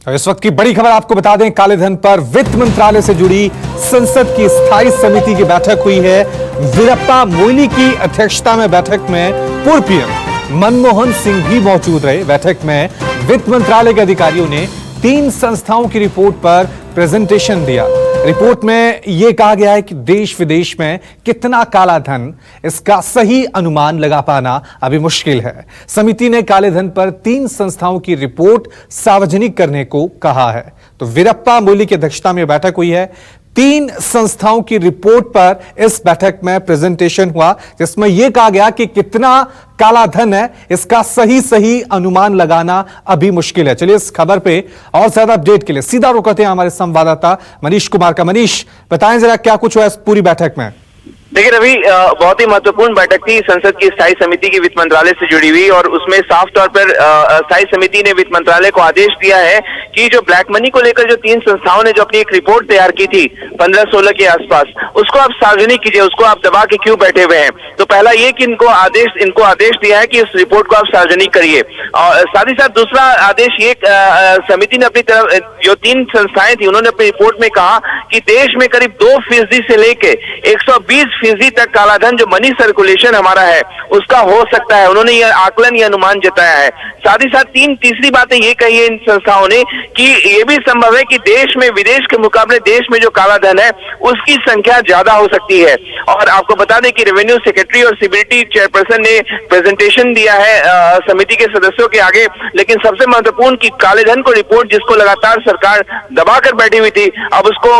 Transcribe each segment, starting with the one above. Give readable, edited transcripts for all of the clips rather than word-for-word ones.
और इस वक्त की बड़ी खबर आपको बता दें, काले धन पर वित्त मंत्रालय से जुड़ी संसद की स्थायी समिति की बैठक हुई है। वीरप्पा मोइली की अध्यक्षता में बैठक में पूर्व पीएम मनमोहन सिंह भी मौजूद रहे। बैठक में वित्त मंत्रालय के अधिकारियों ने 3 संस्थाओं की रिपोर्ट पर प्रेजेंटेशन दिया। रिपोर्ट में यह कहा गया है कि देश विदेश में कितना काला धन, इसका सही अनुमान लगा पाना अभी मुश्किल है। समिति ने काले धन पर 3 संस्थाओं की रिपोर्ट सार्वजनिक करने को कहा है। तो वीरप्पा मोइली की अध्यक्षता में बैठक हुई है। 3 संस्थाओं की रिपोर्ट पर इस बैठक में प्रेजेंटेशन हुआ, जिसमें यह कहा गया कि कितना काला धन है, इसका सही अनुमान लगाना अभी मुश्किल है। चलिए इस खबर पे और ज्यादा अपडेट के लिए सीधा रुख करते हैं हमारे संवाददाता मनीष कुमार का। मनीष, बताएं जरा क्या कुछ हुआ इस पूरी बैठक में। देखिए रवि, बहुत ही महत्वपूर्ण बैठक थी संसद की स्थायी समिति की वित्त मंत्रालय से जुड़ी हुई, और उसमें साफ तौर पर स्थायी समिति ने वित्त मंत्रालय को आदेश दिया है कि जो ब्लैक मनी को लेकर जो 3 संस्थाओं ने जो अपनी एक रिपोर्ट तैयार की थी 15-16 के आसपास, उसको आप सार्वजनिक कीजिए। उसको आप दबा के क्यों बैठे हुए हैं? तो पहला ये कि इनको आदेश दिया है कि इस रिपोर्ट को आप सार्वजनिक करिए। और साथ ही साथ दूसरा आदेश ये, समिति ने अपनी तरफ जो 3 संस्थाएं थी उन्होंने अपनी रिपोर्ट में कहा कि देश में करीब 2% से लेके 120% तक कालाधन जो मनी सर्कुलेशन हमारा है उसका हो सकता है। उन्होंने यह आकलन, यह अनुमान जताया है। साथ ही साथ तीसरी बातें ये कही है इन संस्थाओं ने कि यह भी संभव है कि देश में विदेश के मुकाबले देश में जो कालाधन है उसकी संख्या ज्यादा हो सकती है। और आपको बता दें कि रेवेन्यू सेक्रेटरी और सीबीडीटी चेयरपर्सन ने प्रेजेंटेशन दिया है समिति के सदस्यों के आगे। लेकिन सबसे महत्वपूर्ण कि कालेधन को रिपोर्ट जिसको लगातार सरकार दबाकर बैठी हुई थी, अब उसको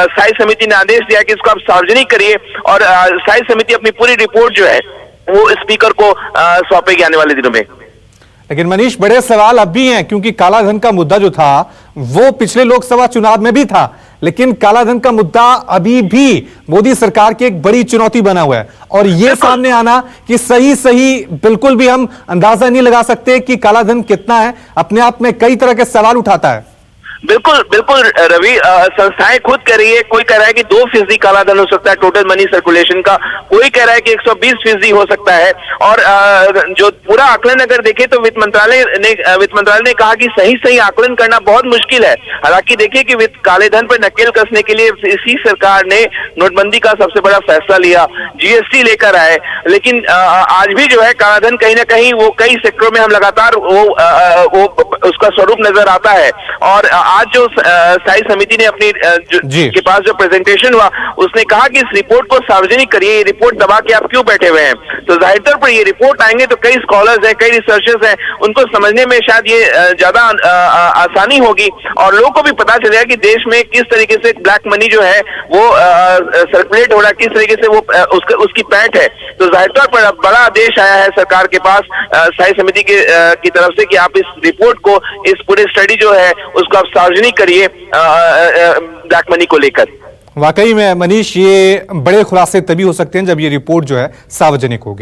स्थायी समिति ने आदेश दिया कि इसको आप सार्वजनिक करिए, और स्थायी समिति अपनी पूरी रिपोर्ट जो है वो स्पीकर को सौंपेगी आने वाले दिनों में। लेकिन मनीष, बड़े सवाल अब भी हैं, क्योंकि कालाधन का मुद्दा जो था वो पिछले लोकसभा चुनाव में भी था, लेकिन कालाधन का मुद्दा अभी भी मोदी सरकार की एक बड़ी चुनौती बना हुआ है। और यह सामने आना कि सही बिल्कुल भी हम अंदाजा नहीं लगा सकते कि कालाधन कितना है, अपने आप में कई तरह के सवाल उठाता है। बिल्कुल रवि, संस्थाएं खुद कह रही है, कोई कह रहा है कि 2% कालाधन हो सकता है टोटल मनी सर्कुलेशन का, कोई कह रहा है कि 120% हो सकता है। और जो पूरा आकलन अगर देखें तो वित्त मंत्रालय ने कहा कि सही आकलन करना बहुत मुश्किल है। हालांकि देखिए कि काले धन पर नकेल कसने के लिए इसी सरकार ने नोटबंदी का सबसे बड़ा फैसला लिया, जीएसटी लेकर आए। लेकिन आज भी जो है कालाधन कहीं ना कहीं वो कई सेक्टरों में हम लगातार वो उसका स्वरूप नजर आता है। और आज जो स्थायी समिति ने अपनी के पास जो प्रेजेंटेशन हुआ उसने कहा कि इस रिपोर्ट को सार्वजनिक करिए, ये रिपोर्ट दबा के आप क्यों बैठे हुए हैं? तो जाहिर तौर पर ये रिपोर्ट आएंगे तो कई स्कॉलर्स हैं, कई रिसर्चर्स हैं, उनको समझने में शायद ये ज्यादा आसानी होगी, और लोगों को भी पता चलेगा कि देश में किस तरीके से ब्लैक मनी जो है वो सर्कुलेट हो रहा है, किस तरीके से वो उसकी पैठ है। तो जाहिर तौर पर बड़ा आदेश आया है सरकार के पास स्थायी समिति की तरफ से कि आप इस रिपोर्ट को, इस पूरे स्टडी जो है उसको आप सार्वजनिक करिए ब्लैक मनी को लेकर। वाकई में मनीष, ये बड़े खुलासे तभी हो सकते हैं जब ये रिपोर्ट जो है सार्वजनिक होगी।